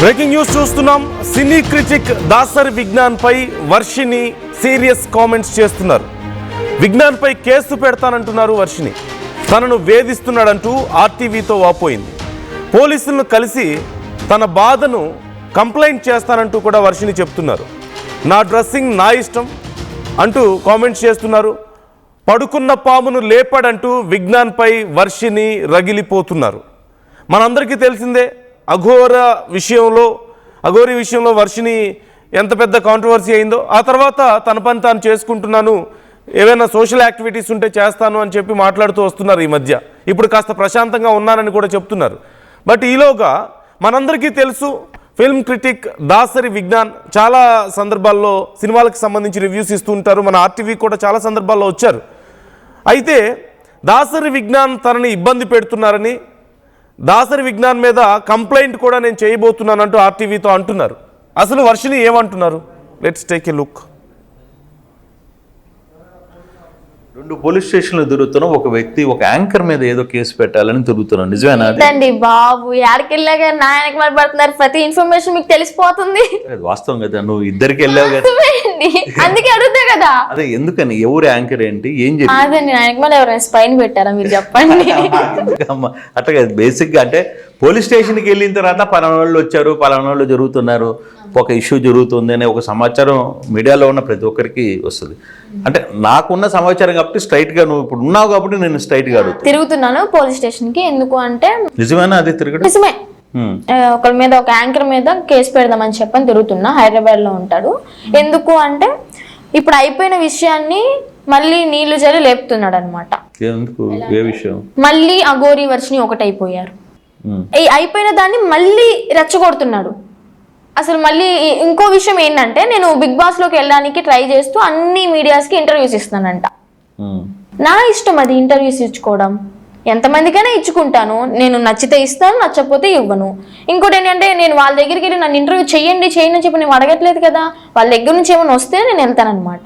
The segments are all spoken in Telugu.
బ్రేకింగ్ న్యూస్ చూస్తున్నాం. సినీ క్రిటిక్ దాసరి విజ్ఞాన్ పై వర్షిని సీరియస్ కామెంట్స్ చేస్తున్నారు. విజ్ఞాన్ పై కేసు పెడతానంటున్నారు వర్షిని. తనను వేధిస్తున్నాడంటూ ఆర్టీవీతో వాపోయింది. పోలీసులను కలిసి తన బాధను కంప్లైంట్ చేస్తానంటూ కూడా వర్షిని చెప్తున్నారు. నా డ్రెస్సింగ్ నా ఇష్టం అంటూ కామెంట్స్ చేస్తున్నారు. పడుకున్న పామును లేపడంటూ విజ్ఞాన్ పై వర్షిని రగిలిపోతున్నారు. మనందరికీ తెలిసిందే అఘోరి విషయంలో వర్షిని ఎంత పెద్ద కాంట్రవర్సీ అయిందో. ఆ తర్వాత తన పని తాను చేసుకుంటున్నాను, ఏవైనా సోషల్ యాక్టివిటీస్ ఉంటే చేస్తాను అని చెప్పి మాట్లాడుతూ వస్తున్నారు. ఈ మధ్య ఇప్పుడు కాస్త ప్రశాంతంగా ఉన్నానని కూడా చెప్తున్నారు. బట్ ఈలోగా మనందరికీ తెలుసు, ఫిల్మ్ క్రిటిక్ దాసరి విజ్ఞాన్ చాలా సందర్భాల్లో సినిమాలకు సంబంధించి రివ్యూస్ ఇస్తూ ఉంటారు. మన ఆర్టీవీ కూడా చాలా సందర్భాల్లో వచ్చారు. అయితే దాసరి విజ్ఞాన్ తనని ఇబ్బంది పెడుతున్నారని, దాసరి విజ్ఞాన్ మీద కంప్లైంట్ కూడా నేను చేయబోతున్నానంటూ ఆర్టీవీతో అంటున్నారు. అసలు వర్షిని ఏమంటున్నారు? Let's take a look. 2 police స్టేషన్లు తిరుగుతున్న ఒక వ్యక్తి ఒక యాంకర్ మీద ఏదో కేసు పెట్టాలని తిరుగుతున్నాను. నిజమేనా? అండి బాబు, ఎక్కడికెళ్ళాగా నాయనకి మరి పడుతున్నారు. ప్రతి ఇన్ఫర్మేషన్ మీకు తెలిసిపోతుంది. వాస్తవం కదా, నువ్వు ఇద్దరికి వెళ్ళావు కదా, అందుకే అడుగుతా కదా. అదే ఎందుకని, ఎవరు యాంకర్ ఏంటి, ఏం చెప్పి అదండి నాయనకి మళ్ళీ ఎవరైనా స్పైన్ పెట్టారా మీరు చెప్పండి. అట్లా కదా, బేసిక్ గా అంటే పోలీస్ స్టేషన్కి వెళ్ళిన తర్వాత పలానా వాళ్ళు వచ్చారు, పలానా వాళ్ళు జరుగుతున్నారు, ఒక ఇష్యూ జరుగుతుంది అనే ఒక సమాచారం మీడియాలో ఉన్న ప్రతి ఒక్కరికి వస్తుంది. అంటే నాకున్న సమాచారం కాబట్టి స్ట్రైట్ గా, నువ్వు ఇప్పుడు ఉన్నావు కాబట్టి నేను స్ట్రైట్ గా అడుగుతాను. తిరుగుతున్నాను పోలీస్ స్టేషన్ కి. ఎందుకు అంటే నిజమేనా? అది తిరగడం నిజమే. ఒకరి మీద, ఒక యాంకర్ మీద కేసు పెడదామని చెప్పని తిరుగుతున్నా. హైదరాబాద్ లో ఉంటాడు. ఎందుకు అంటే ఇప్పుడు అయిపోయిన విషయాన్ని మళ్ళీ నీళ్లు జరి లేపుతున్నాడు అనమాట. ఎందుకు, ఏ విషయం? మళ్ళీ అఘోరి వర్షిని ఒకటైపోయారు. అయిపోయిన దాన్ని మళ్ళీ రెచ్చగొడుతున్నాడు. అసలు మళ్ళీ ఇంకో విషయం ఏంటంటే, నేను బిగ్ బాస్ లోకి వెళ్ళడానికి ట్రై చేస్తూ అన్ని మీడియాస్ కి ఇంటర్వ్యూస్ ఇస్తానంట. నా ఇష్టం అది, ఇంటర్వ్యూస్ ఇచ్చుకోవడం. ఎంతమందికైనా ఇచ్చుకుంటాను. నేను నచ్చితే ఇస్తాను, నచ్చకపోతే ఇవ్వను. ఇంకోటి ఏంటంటే, నేను వాళ్ళ దగ్గరికి వెళ్ళి నన్ను ఇంటర్వ్యూ చేయండి అని చెప్పి నేను అడగట్లేదు కదా. వాళ్ళ దగ్గర నుంచి ఏమైనా వస్తే నేను వెళ్తానమాట.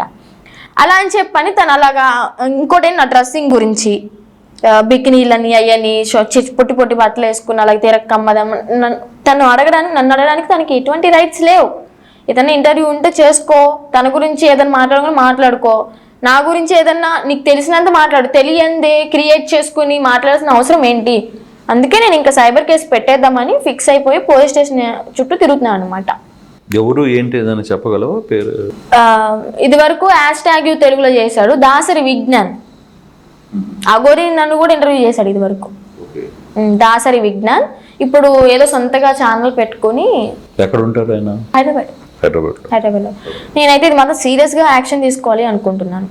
అలా అని చెప్పని తను అలాగా. ఇంకోటి నా డ్రెస్సింగ్ గురించి, బికినీలని అయ్యని పొట్టి పొట్టి బట్టలు వేసుకుని అలాగే తిరక్కమ్మదం, నన్ను అడగడానికి తనకి ఎటువంటి రైట్స్ లేవు. ఏదైనా ఇంటర్వ్యూ ఉంటే చేసుకో, తన గురించి ఏదైనా మాట్లాడుకో. నా గురించి ఏదన్నా నీకు తెలిసినంత మాట్లాడు, తెలియందే క్రియేట్ చేసుకుని మాట్లాడాల్సిన అవసరం ఏంటి? అందుకే నేను ఇంకా సైబర్ కేసు పెట్టేద్దామని ఫిక్స్ అయిపోయి పోలీస్ స్టేషన్ చుట్టూ తిరుగుతున్నాను అనమాట. ఎవరు ఏంటి ఏదైనా చెప్పగలవా పేరు? ఇది వరకు #యూ తెలుగులో చేశాడు దాసరి విజ్ఞాన్. అఘోరి నన్ను కూడా ఇంటర్వ్యూ చేశాడు ఇది వరకు. దాసరి విజ్ఞాన్ ఇప్పుడు ఏదో సొంతగా ఛానల్ పెట్టుకుని. ఎక్కడ ఉంటారు ఆయన? హైదరాబాద్ లో. నేనైతే ఇది మాత్రం సీరియస్ గా యాక్షన్ తీసుకోవాలి అనుకుంటున్నాను.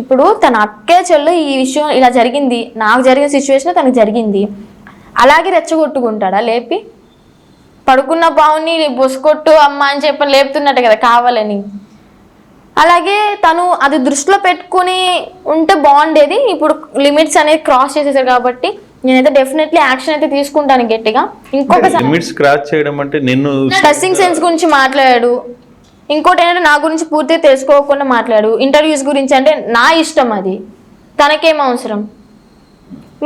ఇప్పుడు తన అక్కే చెల్లు ఈ విషయం ఇలా జరిగింది, నాకు జరిగిన సిచ్యువేషన్ తనకు జరిగింది, అలాగే రెచ్చగొట్టుకుంటాడా లేపి? పడుకున్న పావుని బొసుకొట్టు అమ్మ అని చెప్పని లేపుతున్నట్టు కదా కావాలని. అలాగే తను అది దృష్టిలో పెట్టుకుని ఉంటే బాగుండేది. ఇప్పుడు లిమిట్స్ అనేది క్రాస్ చేసేసారు కాబట్టి నేనైతే డెఫినెట్లీ యాక్షన్ అయితే తీసుకుంటాను గట్టిగా. ఇంకొకసారి లిమిట్స్ క్రాస్ చేయడం అంటే నిన్ను డ్రెస్సింగ్ సెన్స్ గురించి మాట్లాడాడు. ఇంకోటి ఏంటంటే నా గురించి పూర్తిగా తెలుసుకోకుండా మాట్లాడు. ఇంటర్వ్యూస్ గురించి అంటే నా ఇష్టం, అది తనకేం అవసరం?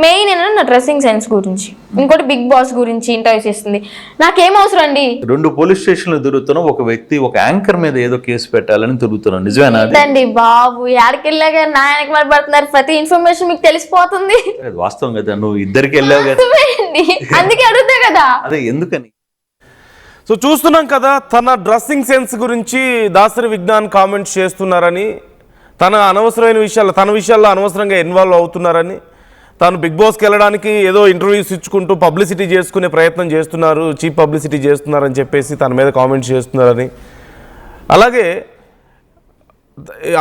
మెయిన్ ఏంటంటే నా డ్రెస్సింగ్ సెన్స్ గురించి. ఇంకోటి బిగ్ బాస్ గురించి ఇంటర్వ్యూస్ ఇస్తుంది, నాకేం అవసరం అండి? 2 పోలీస్ స్టేషన్లు తిరుగుతున్న ఒక వ్యక్తి ఒక యాంకర్ మీద ఏదో కేసు పెట్టాలని తిరుగుతున్నాను. నిజమేనా? అండి బాబు, ఎక్కడికెళ్ళాగా నాయనకి మరి పడుతున్నారు. ప్రతి ఇన్ఫర్మేషన్ మీకు తెలిసిపోతుంది. వాస్తవం కదా, నువ్వు ఇద్దరికి వెళ్ళావు కదా, అందుకే అడుగుతా కదా. అదే ఎందుకని. సో చూస్తున్నాం కదా, తన డ్రెస్సింగ్ సెన్స్ గురించి దాసరి విజ్ఞాన్ కామెంట్స్ చేస్తున్నారని, తన విషయాల్లో అనవసరంగా ఇన్వాల్వ్ అవుతున్నారని, తాను బిగ్ బాస్కి వెళ్ళడానికి ఏదో ఇంటర్వ్యూస్ ఇచ్చుకుంటూ పబ్లిసిటీ చేసుకునే ప్రయత్నం చేస్తున్నారు, చీప్ పబ్లిసిటీ చేస్తున్నారని చెప్పేసి తన మీద కామెంట్స్ చేస్తున్నారని, అలాగే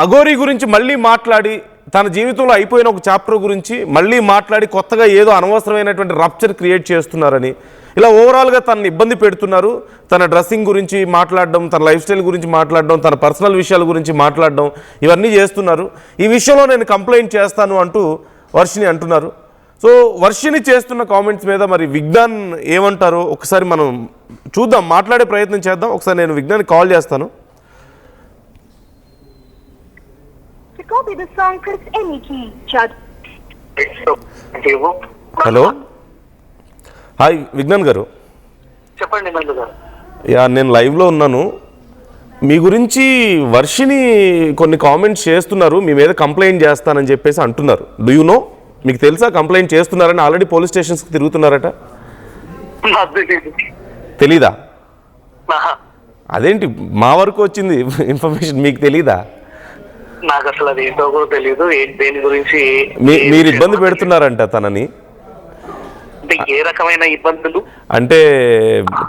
అఘోరి గురించి మళ్ళీ మాట్లాడి, తన జీవితంలో అయిపోయిన ఒక చాప్టర్ గురించి మళ్ళీ మాట్లాడి కొత్తగా ఏదో అనవసరమైనటువంటి రప్చర్ క్రియేట్ చేస్తున్నారని, ఇలా ఓవరాల్గా తనని ఇబ్బంది పెడుతున్నారు. తన డ్రెస్సింగ్ గురించి మాట్లాడడం, తన లైఫ్ స్టైల్ గురించి మాట్లాడడం, తన పర్సనల్ విషయాల గురించి మాట్లాడడం, ఇవన్నీ చేస్తున్నారు. ఈ విషయంలో నేను కంప్లైంట్ చేస్తాను అంటూ వర్షిని అంటున్నారు. సో వర్షిని చేస్తున్న కామెంట్స్ మీద మరి విజ్ఞాన్ ఏమంటారో ఒకసారి మనం చూద్దాం, మాట్లాడే ప్రయత్నం చేద్దాం. ఒకసారి నేను విజ్ఞాన్ కాల్ చేస్తాను. హలో, హాయ్ విజ్ఞాన్ గారు. చెప్పండి నందు గారు. యా నేను లైవ్లో ఉన్నాను. మీ గురించి వర్షిని కొన్ని కామెంట్స్ చేస్తున్నారు, మీ మీద కంప్లైంట్ చేస్తానని చెప్పేసి అంటున్నారు. Do you know? మీకు తెలుసా కంప్లైంట్ చేస్తున్నారని? ఆల్రెడీ పోలీస్ స్టేషన్స్కి తిరుగుతున్నారట. నాకు తెలీదు. తెలీదా? ఆహా. అదేంటి మా వరకు వచ్చింది ఇన్ఫర్మేషన్, మీకు తెలీదా? నాకు అసలు అది ఏంటో కూడా తెలీదు. దేని గురించి మీరు ఇబ్బంది పెడుతున్నారంట తనని. అంటే ఏ రకమైన ఇబ్బందులు? అంటే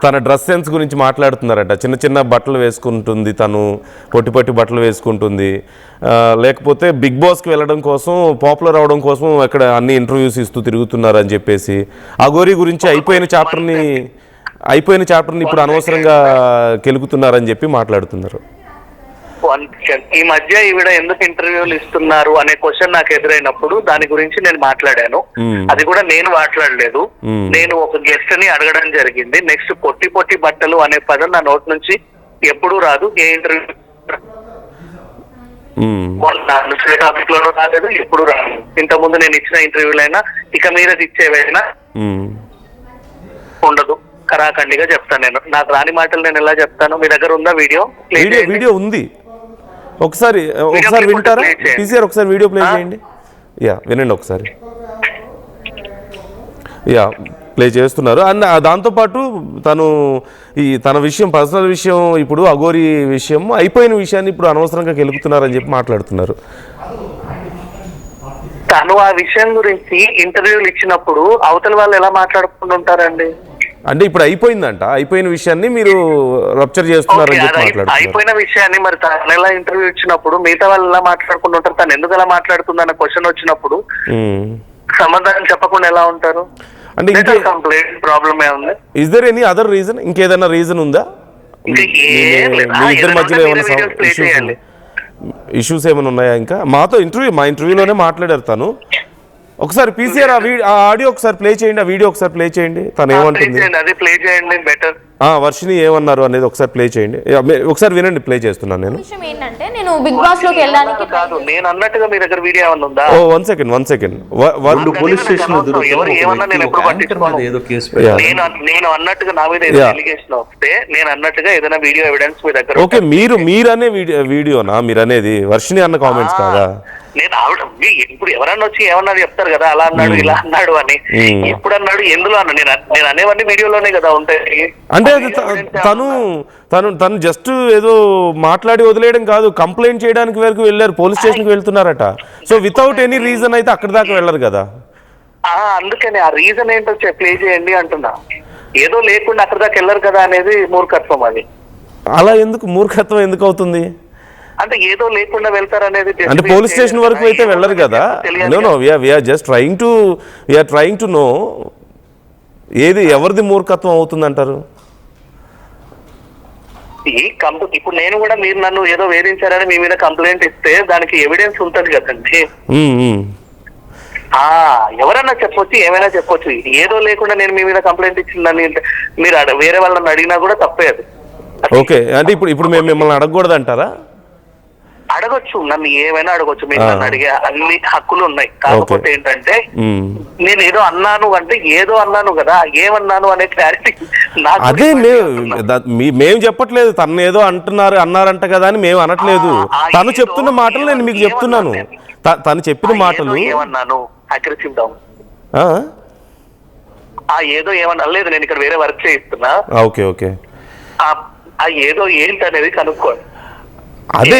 తన డ్రెస్ సెన్స్ గురించి మాట్లాడుతున్నారట. చిన్న చిన్న బట్టలు వేసుకుంటుంది తను, పొట్టి పొట్టి బట్టలు వేసుకుంటుంది. లేకపోతే బిగ్ బాస్కి వెళ్ళడం కోసం, పాపులర్ అవడం కోసం అక్కడ అన్ని ఇంటర్వ్యూస్ ఇస్తూ తిరుగుతున్నారు అని చెప్పేసి. అఘోరీ గురించి అయిపోయిన చాప్టర్ని ఇప్పుడు అనవసరంగా కెలుకుతున్నారని చెప్పి మాట్లాడుతున్నారు. ఈ మధ్య ఈవిడ ఎందుకు ఇంటర్వ్యూలు ఇస్తున్నారు అనే క్వశ్చన్ నాకు ఎదురైనప్పుడు దాని గురించి నేను మాట్లాడాను. అది కూడా నేను మాట్లాడలేదు, నేను ఒక గెస్ట్ ని అడగడం జరిగింది. నెక్స్ట్ పొట్టి పొట్టి బట్టలు అనే పదం నా నోటి నుంచి ఎప్పుడూ రాదు. ఏ ఇంటర్వ్యూ టాపిక్ లోనూ రాలేదు, ఎప్పుడు రాదు. ఇంతకుముందు నేను ఇచ్చిన ఇంటర్వ్యూలైనా ఇక మీద ఇచ్చేవైనా ఉండదు. కరాఖండిగా చెప్తాను. నేను నాకు రాని మాటలు నేను ఎలా చెప్తాను? మీ దగ్గర ఉందా వీడియో? వీడియో ఉంది, ఒకసారి వింటారా? టీసీఆర్ ఒకసారి వీడియో ప్లే చేయండి. యా వినండి ఒకసారి. యా ప్లే చేస్తున్నారు. అండ్ దాంతోపాటు తన విషయం, పర్సనల్ విషయం, ఇప్పుడు అఘోరీ విషయం అయిపోయిన విషయాన్ని ఇప్పుడు అనవసరంగా కెలుకుతున్నారని చెప్పి మాట్లాడుతున్నారు. తను ఆ విషయం గురించి ఇంటర్వ్యూలు ఇచ్చినప్పుడు అవతల వాళ్ళు ఎలా మాట్లాడుకుంటుంటారండి? అంటే ఇప్పుడు అయిపోయిందంట, అయిపోయిన విషయాన్ని మీరు రప్చర్ చేస్తున్నారని చెప్పి మాట్లాడుతున్నారు. అయిపోయిన విషయాన్ని మరి తను ఎలా ఇంటర్వ్యూ ఇచ్చినప్పుడు మిగతా వాళ్ళు ఎలా మాట్లాడుకుంటుంటారు? తను ఎందుకు ఎలా మాట్లాడుతుంది అన్న క్వశ్చన్ వచ్చినప్పుడు సమాధానం చెప్పకుండా ఎలా ఉంటారు? అంటే కంప్లీట్ ప్రాబ్లమ్ ఏముంది? Is there any other reason? ఇంకేదైనా రీజన్ ఉందా? మీ ఇద్దరి మధ్యలో ఏమైనా ఇష్యూస్ ఏమైనా ఉన్నాయా? ఇంకా మా ఇంటర్వ్యూలోనే మాట్లాడారు తను. ఒకసారి పీసీఆర్ ఆ ఆడియో ఒకసారి ప్లే చేయండి, ఆ వీడియో ఒకసారి ప్లే చేయండి. తను ఏమంటుంది, అది ప్లే చేయండి బెటర్. వర్షిని ఏమన్నారు అనేది ఒకసారి ప్లే చేయండి. ఒకసారి వినండి, ప్లే చేస్తున్నాను నేను. విషయం ఏంటంటే నేను బిగ్ బాస్ లోకి వెళ్ళడానికి కాదు, నేను అన్నట్టుగా మీ దగ్గర వీడియో ఏమన్నా ఉందా? One second. పోలీస్ స్టేషన్ నేను అన్నట్టుగా నా మీద అలిగేషన్ వస్తే నేను అన్నట్టుగా ఏదైనా వీడియో ఎవిడెన్స్ మీ దగ్గర? ఓకే, మీరనే వీడియోనా? మీరు అనేది వర్షిని అన్న కామెంట్స్ కాదా? నేను ఆవిడ ఇప్పుడు ఎవరన్నా వచ్చి ఏమన్నా చెప్తారు కదా, అలా అన్నాడు ఇలా అన్నాడు అని. ఎప్పుడు అన్నాడు, ఎందులో అన్నా? నేను అనేవన్నీ వీడియోలోనే కదా ఉంటాయి. అంటే తను జస్ట్ ఏదో మాట్లాడి వదిలేయడం కాదు, కంప్లైంట్ చేయడానికి వరకు వెళ్ళారు, పోలీస్ స్టేషన్కి వెళ్తున్నారట. సో వితౌట్ ఎనీ రీజన్ అయితే అక్కడి దాకా వెళ్ళరు కదా. అందుకని ఆ రీజన్ ఏంటో ప్లే చేయండి అంటున్నా. ఏదో లేకుండా అక్కడి దాకా వెళ్ళరు కదా అనేది మూర్ఖత్వం. అది అలా ఎందుకు మూర్ఖత్వం ఎందుకు అవుతుంది? అంటే ఏదో లేకుండా వెళ్తారనేది, అంటే పోలీస్ స్టేషన్ వరకు అయితే వెళ్ళరు కదా. No we're just trying to know ఏది ఎవరిది మూర్ఖత్వం అవుతుంది అంటారు? ఇప్పుడు నేను కూడా మీరు నన్ను ఏదో వేధించారని మీ మీద కంప్లైంట్ ఇస్తే దానికి ఎవిడెన్స్ ఉంటది కదండి. ఎవరన్నా చెప్పొచ్చు, ఏమైనా చెప్పొచ్చు. ఏదో లేకుండా నేను మీ మీద కంప్లైంట్ ఇచ్చిందని మీరు వేరే వాళ్ళని అడిగినా కూడా తప్పే అది. ఓకే, అంటే ఇప్పుడు మేము మిమ్మల్ని అడగకూడదు అంటారా? అడగొచ్చు, నన్ను ఏమైనా అడగొచ్చు. మీరు నన్ను అడిగే అన్ని హక్కులు ఉన్నాయి. కాకపోతే ఏంటంటే నేను ఏదో అన్నాను అంటే ఏదో అన్నాను కదా, ఏమన్నాను అనే క్లారిటీ అదే. మేము చెప్పట్లేదు తను ఏదో అన్నారంట కదా అని మేము అనట్లేదు. తను చెప్తున్న మాటలు నేను మీకు చెప్తున్నాను. తను చెప్పిన మాటలు ఏమన్నాను అగ్రెసివ్ డౌన్ ఏదో ఏమన్నా లేదు. నేను ఇక్కడ వేరే వర్క్ చేయిస్తున్నా. ఓకే ఏదో ఏంటి అనేది కనుక్కోండి. అదే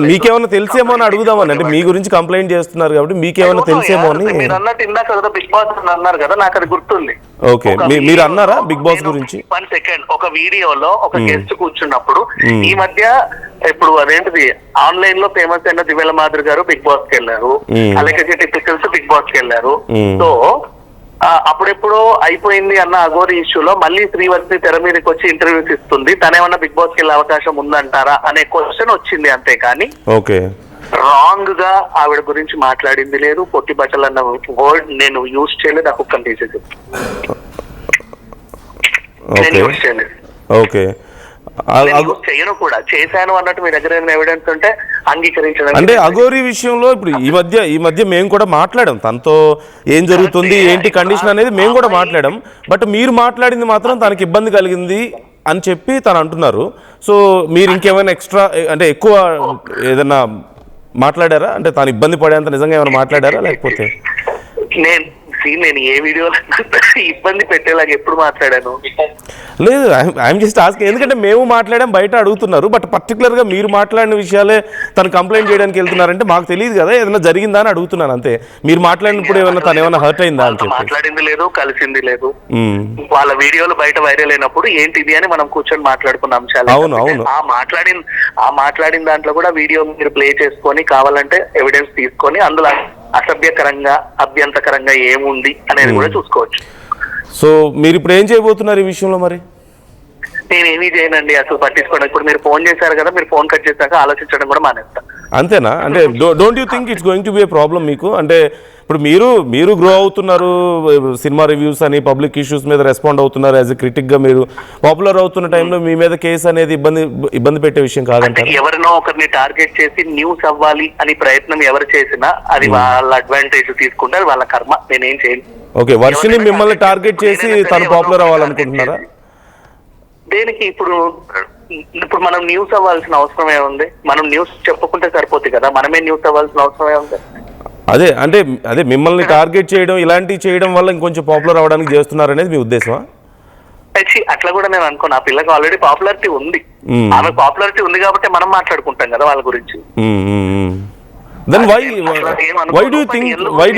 మీకేమైనా తెలిసేమో అని అడుగుదామని. అంటే మీ గురించి కంప్లైంట్ చేస్తున్నారు కాబట్టి మీకేమైనా తెలిసేమో అని. మీరు అన్నట్టు ఇందాక కదా బిగ్ బాస్ అన్నారు కదా, నాకు అది గుర్తుంది. ఓకే, మీరు అన్నారా బిగ్ బాస్ గురించి? 1 సెకండ్. ఒక వీడియోలో ఒక గెస్ట్ కూర్చున్నప్పుడు ఈ మధ్య ఇప్పుడు అదేంటిది ఆన్లైన్ లో ఫేమస్ అయిన దివ్యల మాధురి గారు బిగ్ బాస్ కి వెళ్ళారు, అలాగే పికిల్స్ బిగ్ బాస్ కి వెళ్ళారు. సో అప్పుడెప్పుడో అయిపోయింది అన్న అఘోరీ ఇష్యూలో మళ్ళీ శ్రీవర్తి తెర మీదకి వచ్చి ఇంటర్వ్యూస్ ఇస్తుంది. తనేమన్నా బిగ్ బాస్ కి వెళ్ళే అవకాశం ఉందంటారా అనే క్వశ్చన్ వచ్చింది. అంతేకాని రాంగ్ గా ఆవిడ గురించి మాట్లాడింది లేదు. పొట్టి బట్టలు అన్న వర్డ్ నేను యూజ్ చేయలేదు. ఆ కుక్కని తీసేది నేను యూజ్ చేయలేదు. ఓకే, చేయను కూడా, చేశాను అన్నట్టు మీ దగ్గర ఏమైనా ఎవిడెన్స్ ఉంటే అంగీకరించడం. అంటే అఘోరి విషయంలో ఇప్పుడు ఈ మధ్య మేము కూడా మాట్లాడాం, తనతో ఏం జరుగుతుంది ఏంటి కండిషన్ అనేది మేము కూడా మాట్లాడాం. బట్ మీరు మాట్లాడింది మాత్రం తనకి ఇబ్బంది కలిగింది అని చెప్పి తను అంటున్నారు. సో మీరు ఇంకేమైనా ఎక్స్ట్రా అంటే ఎక్కువ ఏదైనా మాట్లాడారా? అంటే తాను ఇబ్బంది పడేంత నిజంగా ఏమైనా మాట్లాడారా లేకపోతే? నేను ఏ వీడియోలో ఇబ్బంది పెట్టేలాగా ఎప్పుడు మాట్లాడాను? లేదు, ఐఎమ్ జస్ట్ ఆస్క్. ఎందుకంటే మేము మాట్లాడాం, బయట అడుగుతున్నారు. బట్ పర్టికులర్గా మీరు మాట్లాడిన విషయాలే తను కంప్లైంట్ చేయడానికి వెళ్తున్నారంటే మాకు తెలియదు కదా, ఏదైనా జరిగిందా అని అడుగుతున్నాను అంతే. మీరు మాట్లాడినప్పుడు ఏమైనా తను ఏమైనా హర్ట్ అయిందా అని చెప్పి? మాట్లాడింది లేదు, కలిసింది లేదు. వాళ్ళ వీడియోలు బయట వైరల్ అయినప్పుడు ఏంటిది అని మనం కూర్చొని మాట్లాడుకున్న అంశాలు. అవును. ఆ మాట్లాడిన దాంట్లో కూడా వీడియో మీరు ప్లే చేసుకొని కావాలంటే ఎవిడెన్స్ తీసుకొని అందులో అసభ్యకరంగా అభ్యంతకరంగా ఏముంది అనేది కూడా చూసుకోవచ్చు. సో మీరు ఇప్పుడు ఏం చేయబోతున్నారు ఈ విషయంలో? మరి నేనేమీ చేయనండి, అసలు పట్టించుకోండి. ఇప్పుడు మీరు ఫోన్ చేశారు కదా, మీరు ఫోన్ కట్ చేశాక ఆలోచించడం కూడా మానేస్తా. అంతేనా? అంటే don't you think it's going to be A problem మీకు? అంటే ఇప్పుడు మీరు గ్రో అవుతున్నారు, సినిమా రివ్యూస్ అని పబ్లిక్ ఇష్యూస్ మీద రెస్పాండ్ అవుతున్నారు, యాజ్ ఎ క్రిటిక్ గా మీరు పాపులర్ అవుతున్న టైంలో మీ మీద కేసు అనేది ఇబ్బంది పెట్టే విషయం కాదంటారు? ఎవరినో ఒకరిని టార్గెట్ చేసి న్యూస్ అవ్వాలి అని ప్రయత్నం ఎవరు చేసినా అది వాళ్ళ అడ్వాంటేజ్ తీసుకుంటారు, వాళ్ళ కర్మ. నేనేం చేయను. ఓకే, వర్షిని మిమ్మల్ని టార్గెట్ చేసి తను పాపులర్ అవ్వాలనుకుంటున్నారా? దేనికి? ఇప్పుడు మనం న్యూస్ అవ్వాల్సిన అవసరం ఏముంది? మనం న్యూస్ చెప్పుకుంటే సరిపోతుంది కదా, మనమే న్యూస్ అవ్వాల్సిన అవసరం ఏముంది? అదే మిమ్మల్ని టార్గెట్ చేయడం, ఇలాంటివి చేయడం వల్ల ఇంకొంచెం పాపులర్ అవ్వడానికి చేస్తున్నారు అనేది మీ ఉద్దేశమా? అట్లా కూడా నేను అనుకోను. ఆ పిల్లకి ఆల్రెడీ పాపులారిటీ ఉంది, ఆమె పాపులారిటీ ఉంది కాబట్టి మనం మాట్లాడుకుంటాం కదా వాళ్ళ గురించి. Then why do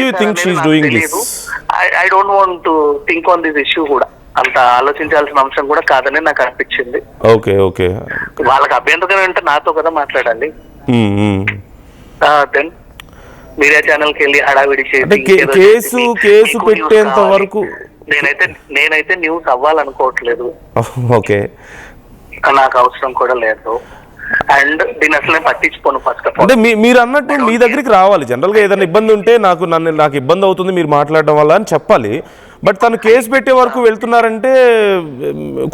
you think she is doing this? I don't want to think on this issue కూడా. అంత ఆలోచించాల్సిన అంశం కూడా కాదని నాకు అనిపించింది. ఓకే వాళ్ళకి అభ్యంతరం అంటే నాతో కదా మాట్లాడాలి. దెన్ మీడియా ఛానల్ కి వెళ్ళి హడావిడి కేసు పెట్టేంత వరకు నేనైతే న్యూస్ అవ్వాలనుకోవట్లేదు. ఓకే, నాకు అవసరం కూడా లేదు. అండ్ దీని అసలే పట్టించుకోను. ఫస్ట్ ఆఫ్ ఆల్ అంటే మీరు అన్నట్టు మీ దగ్గరికి రావాలి. జనరల్ గా ఏదైనా ఇబ్బంది ఉంటే నాకు ఇబ్బంది అవుతుంది మీరు మాట్లాడడం వల్ల అని చెప్పాలి. బట్ తను కేసు పెట్టే వరకు వెళ్తున్నారంటే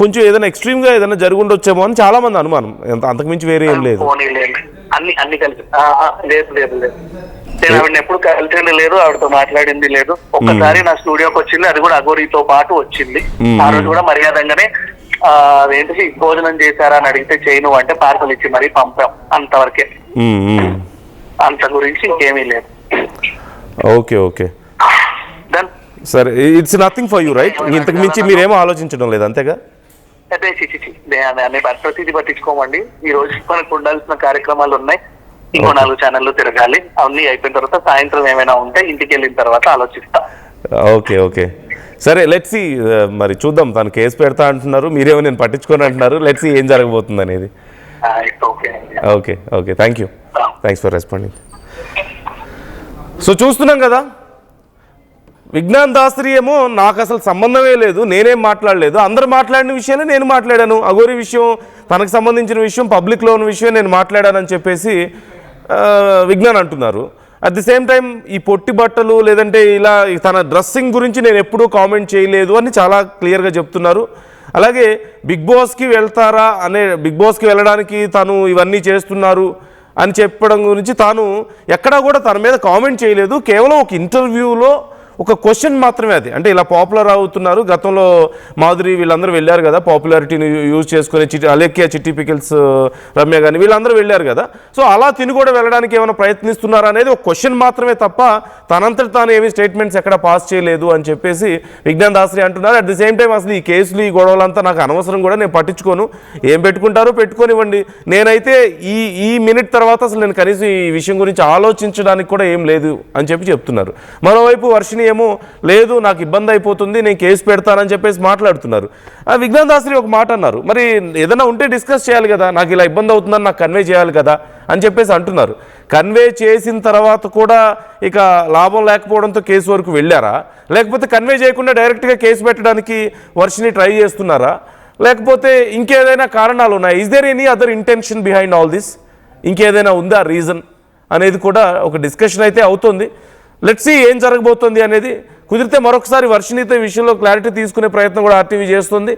కొంచెం ఏదైనా ఎక్స్ట్రీమ్ గా ఏదైనా జరిగి ఉండొచ్చేమో అని చాలా మంది అనుమానం. అంతకుమించి వేరే ఏం లేదు. అన్ని కలిసి లేదు నేను ఆవిడని ఎప్పుడు కలిసింది లేదు, ఆవిడతో మాట్లాడింది లేదు. ఒక్కసారి నా స్టూడియోకి వచ్చింది, అది కూడా అఘోరితో పాటు వచ్చింది. ఆ రోజు కూడా మర్యాదంగానే ఏంటి భోజనం చేశారా అని అడిగితే చేయను అంటే పార్సల్ ఇచ్చి మరీ పంపాం, అంతవరకే. అంత గురించి ఇంకేమీ లేదు. ఓకే సరే, it's nothing for you right? ఇంతకు మించి మీరేమో ఆలోచించడం లేదు అంతేగా? అదే అనే ప్రతిదీ పట్టించుకోమండి. ఈ రోజు మనకు ఉండాల్సిన కార్యక్రమాలు ఉన్నాయి, ఇంకో 4 ఛానళ్ళు తిరగాలి. అవన్నీ అయిపోయిన తర్వాత సాయంత్రం ఏమైనా ఉంటే ఇంటికి వెళ్ళిన తర్వాత ఆలోచిస్తా. ఓకే సరే, లెట్స్ సీ. మరి చూద్దాం, తను కేసు పెడతా అంటున్నారు, మీరేమో నేను పట్టించుకొని అంటున్నారు. లెట్స్ సీ ఏం జరగబోతుంది అనేది. Okay thank you, thanks for responding. So చూస్తున్నాం కదా, విజ్ఞాన్ దాసరి ఏమో నాకు అసలు సంబంధమే లేదు, నేనేం మాట్లాడలేదు, అందరూ మాట్లాడిన విషయాన్ని నేను మాట్లాడాను, అఘోరి విషయం తనకు సంబంధించిన విషయం పబ్లిక్లో ఉన్న విషయం నేను మాట్లాడానని చెప్పేసి విజ్ఞాన్ అంటున్నారు. అట్ ది సేమ్ టైం ఈ పొట్టి బట్టలు లేదంటే ఇలా తన డ్రెస్సింగ్ గురించి నేను ఎప్పుడూ కామెంట్ చేయలేదు అని చాలా క్లియర్గా చెప్తున్నారు. అలాగే బిగ్ బాస్కి వెళ్తారా బిగ్ బాస్కి వెళ్ళడానికి తను ఇవన్నీ చేస్తున్నారు అని చెప్పడం గురించి తాను ఎక్కడా కూడా తన మీద కామెంట్ చేయలేదు. కేవలం ఒక ఇంటర్వ్యూలో ఒక క్వశ్చన్ మాత్రమే అది. అంటే ఇలా పాపులర్ అవుతున్నారు, గతంలో మాధురి వీళ్ళందరూ వెళ్ళారు కదా పాపులారిటీని యూజ్ చేసుకుని, అలేఖ్య, చిట్టి పికిల్స్, రమ్య కానీ వీళ్ళందరూ వెళ్ళారు కదా. సో అలా తిని కూడా వెళ్ళడానికి ఏమైనా ప్రయత్నిస్తున్నారా అనేది ఒక క్వశ్చన్ మాత్రమే తప్ప తనంతటి తాను ఏమి స్టేట్మెంట్స్ ఎక్కడ పాస్ చేయలేదు అని చెప్పేసి విజ్ఞాన్ దాసరి అంటున్నారు. అట్ ది సేమ్ టైం అసలు ఈ కేసులు ఈ గొడవలంతా నాకు అనవసరం కూడా, నేను పట్టించుకోను, ఏం పెట్టుకుంటారో పెట్టుకోనివ్వండి, నేనైతే ఈ మినిట్ తర్వాత అసలు నేను కనీసం ఈ విషయం గురించి ఆలోచించడానికి కూడా ఏం లేదు అని చెప్తున్నారు. మరోవైపు వర్షిని ఏమో లేదు నాకు ఇబ్బంది అయిపోతుంది, నేను కేసు పెడతానని చెప్పేసి మాట్లాడుతున్నారు. విజ్ఞాన్ దాసరి ఒక మాట అన్నారు, మరి ఏదైనా ఉంటే డిస్కస్ చేయాలి కదా, నాకు ఇలా ఇబ్బంది అవుతుందని నాకు కన్వే చేయాలి కదా అని చెప్పేసి అంటున్నారు. కన్వే చేసిన తర్వాత కూడా ఇక లాభం లేకపోవడంతో కేసు వరకు వెళ్ళారా, లేకపోతే కన్వే చేయకుండా డైరెక్ట్గా కేసు పెట్టడానికి వర్షిని ట్రై చేస్తున్నారా, లేకపోతే ఇంకేదైనా కారణాలు ఉన్నాయి? Is there any other intention behind all this? ఇంకేదైనా ఉందా రీజన్ అనేది కూడా ఒక డిస్కషన్ అయితే అవుతుంది. లెట్స్ సీ ఏం జరగబోతుంది అనేది. కుదిరితే మరొకసారి వర్షినితో ఈ విషయంలో క్లారిటీ తీసుకునే ప్రయత్నం కూడా ఆర్టీవీ చేస్తుంది.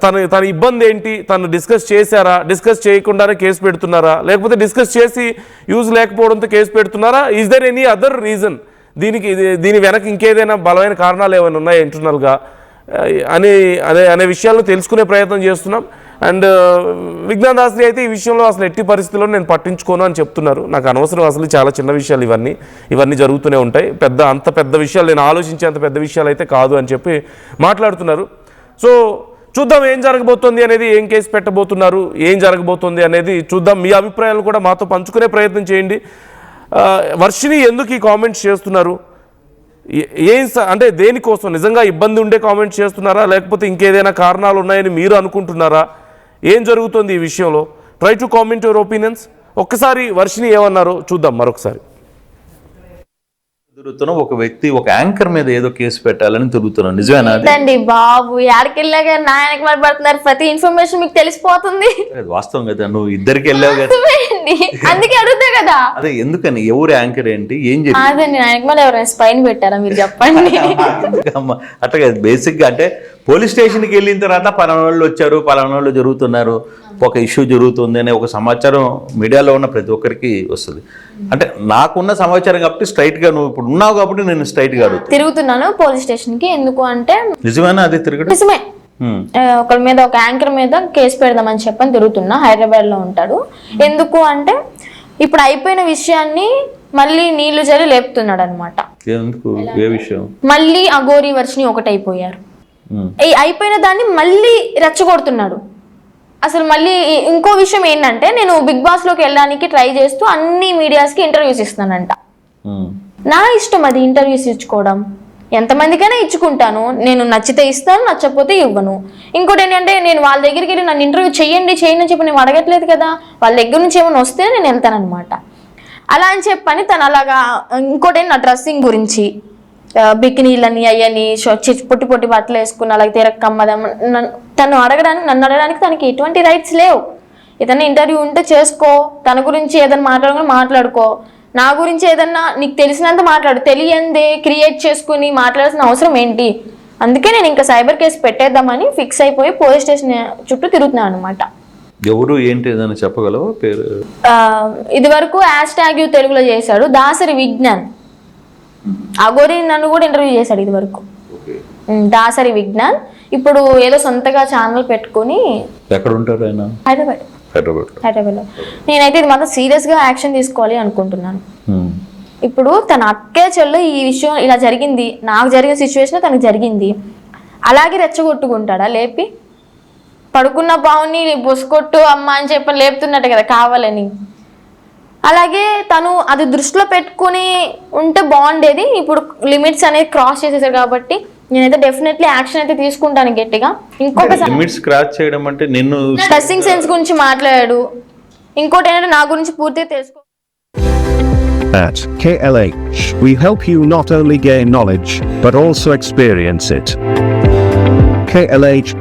తన ఇబ్బంది ఏంటి, తను డిస్కస్ చేశారా, డిస్కస్ చేయకుండానే కేసు పెడుతున్నారా, లేకపోతే డిస్కస్ చేసి యూజ్ లేకపోవడంతో కేసు పెడుతున్నారా? Is there any other reason? దీని వెనక ఇంకేదైనా బలమైన కారణాలు ఏమైనా ఉన్నాయా ఇంటర్నల్గా అనే విషయాలను తెలుసుకునే ప్రయత్నం చేస్తున్నాం. అండ్ విజ్ఞాన్ దాస్ని అయితే ఈ విషయంలో అసలు ఎట్టి పరిస్థితుల్లో నేను పట్టించుకోను అని చెప్తున్నారు. నాకు అనవసరం, అసలు చాలా చిన్న విషయాలు ఇవన్నీ జరుగుతూనే ఉంటాయి, అంత పెద్ద విషయాలు నేను ఆలోచించే అంత పెద్ద విషయాలు అయితే కాదు అని చెప్పి మాట్లాడుతున్నారు. సో చూద్దాం ఏం జరగబోతోంది అనేది, ఏం కేసు పెట్టబోతున్నారు, ఏం జరగబోతోంది అనేది చూద్దాం. మీ అభిప్రాయాలు కూడా మాతో పంచుకునే ప్రయత్నం చేయండి. వర్షిని ఎందుకు ఈ కామెంట్స్ చేస్తున్నారు, అంటే దేనికోసం? నిజంగా ఇబ్బంది ఉండే కామెంట్స్ చేస్తున్నారా, లేకపోతే ఇంకేదైనా కారణాలు ఉన్నాయని మీరు అనుకుంటున్నారా? ఏం జరుగుతుంది ఈ విషయంలో? Try to comment your opinions. ఒక్కసారి వర్షిని ఏమన్నారో చూద్దాం మరొకసారి. తిరుగుతున్నాం, ఒక వ్యక్తి ఒక యాంకర్ మీద ఏదో కేసు పెట్టాలని తిరుగుతున్నాం, నిజమేనా? అండి బాబు, ఎక్కడికెళ్ళాక నా వెనక పడుతున్నారు, ప్రతి ఇన్ఫర్మేషన్ మీకు తెలిసిపోతుంది. వాస్తవం కదా, నువ్వు ఇద్దరికి వెళ్ళావు కదా, అందుకే అడుగుతా కదా. అదే ఎందుకని, ఎవరు యాంకర్ ఏంటి, ఏం అదండి, నా వెనక ఎవరైనా స్పైన్ పెట్టారా మీరు చెప్పండి. అట్లా కదా, బేసిక్ గా అంటే పోలీస్ స్టేషన్కి వెళ్ళిన తర్వాత పలానా వాళ్ళు వచ్చారు, పలానా వాళ్ళు జరుగుతున్నారు, ఒక ఇష్యూ జరుగుతుంది అనే ఒక సమాచారం మీడియాలో ఉన్న ప్రతి ఒక్కరికి వస్తుంది. అంటే నాకున్న సమాచారం కాబట్టి స్ట్రైట్ గా, నువ్వు ఇప్పుడు ఉన్నావు కాబట్టి నేను స్ట్రైట్ గా అడుగుతాను. తిరుగుతున్నాను పోలీస్ స్టేషన్ కి, ఎందుకు అంటే నిజమేనా అది తిరగడం? నిజమే. ఒకరి మీద, ఒక యాంకర్ మీద కేసు పెడదామని చెప్పని తిరుగుతున్నా, హైదరాబాద్ లో ఉంటాడు. ఎందుకు అంటే ఇప్పుడు అయిపోయిన విషయాన్ని మళ్ళీ నీళ్లు జరి లేపుతున్నాడు అనమాట. ఎందుకు, ఏ విషయం? మళ్ళీ అఘోరి వర్షిని ఒకటైపోయారు. ఈ అయిపోయిన దాన్ని మళ్ళీ రెచ్చగొడుతున్నాడు. అసలు మళ్ళీ ఇంకో విషయం ఏంటంటే, నేను బిగ్ బాస్ లోకి వెళ్ళడానికి ట్రై చేస్తూ అన్ని మీడియాస్కి ఇంటర్వ్యూస్ ఇస్తున్నానంట. నా ఇష్టం అది, ఇంటర్వ్యూస్ ఇచ్చుకోవడం. ఎంతమందికైనా ఇచ్చుకుంటాను, నేను నచ్చితే ఇస్తాను, నచ్చకపోతే ఇవ్వను. ఇంకోటి ఏంటంటే, నేను వాళ్ళ దగ్గరికి వెళ్ళి నన్ను ఇంటర్వ్యూ చేయండి అని చెప్పి నేను అడగట్లేదు కదా, వాళ్ళ దగ్గర నుంచి ఏమైనా వస్తే నేను వెళ్తాను అనమాట. అలా అని చెప్పని తను అలాగా. ఇంకోటి నా డ్రెస్సింగ్ గురించి, బికినీలని అయ్యని పొట్టి పొట్టి బట్టలు వేసుకున్న, అలాగే తిరక్కమ్మదం, నన్ను అడగడానికి తనకి ఎటువంటి రైట్స్ లేవు. ఏదైనా ఇంటర్వ్యూ ఉంటే చేసుకో, తన గురించి ఏదైనా మాట్లాడుకో, నా గురించి ఏదన్నా నీకు తెలిసినంత మాట్లాడు, తెలియందే క్రియేట్ చేసుకుని మాట్లాడాల్సిన అవసరం ఏంటి? అందుకే నేను ఇంకా సైబర్ కేసు పెట్టేద్దామని ఫిక్స్ అయిపోయి పోలీస్ స్టేషన్ చుట్టూ తిరుగుతున్నాను అనమాట. ఎవరు ఏంటి ఏదైనా చెప్పగలవా పేరు? ఇది వరకు #యు తెలుగులో చేశాడు, దాసరి విజ్ఞాన్. అఘోరి నన్ను కూడా ఇంటర్వ్యూ చేశాడు ఇది వరకు, దాసరి విజ్ఞాన్. ఇప్పుడు ఏదో సొంతగా ఛానల్ పెట్టుకుని. ఎక్కడ ఉంటారు ఆయన? హైదరాబాద్ లో. నేనైతే ఇది మాత్రం సీరియస్ గా యాక్షన్ తీసుకోవాలి అనుకుంటున్నాను. ఇప్పుడు తన అక్కే చెల్లు ఈ విషయం ఇలా జరిగింది, నాకు జరిగిన సిచ్యువేషన్ తనకు జరిగింది, అలాగే రెచ్చగొట్టుకుంటాడా? లేపి పడుకున్న పావుని బొసుకొట్టు అమ్మ అని చెప్పి లేపుతున్నట్టు కదా కావాలని. అలాగే తను అది దృష్టిలో పెట్టుకుని ఉంటే బాగుండేది. ఇప్పుడు లిమిట్స్ అనేది క్రాస్ చేసేసారు కాబట్టి నేనైతే డెఫినెట్లీ యాక్షన్ అయితే తీసుకుంటాను గట్టిగా. ఇంకొకసారి లిమిట్స్ క్రాస్ చేయడం అంటే నిన్ను డ్రెస్సింగ్ సెన్స్ గురించి మాట్లాడాడు. ఇంకోటి ఏంటంటే నా గురించి పూర్తిగా తెలుసుకో. At KLH, we help you not only gain knowledge, but also experience it. KLH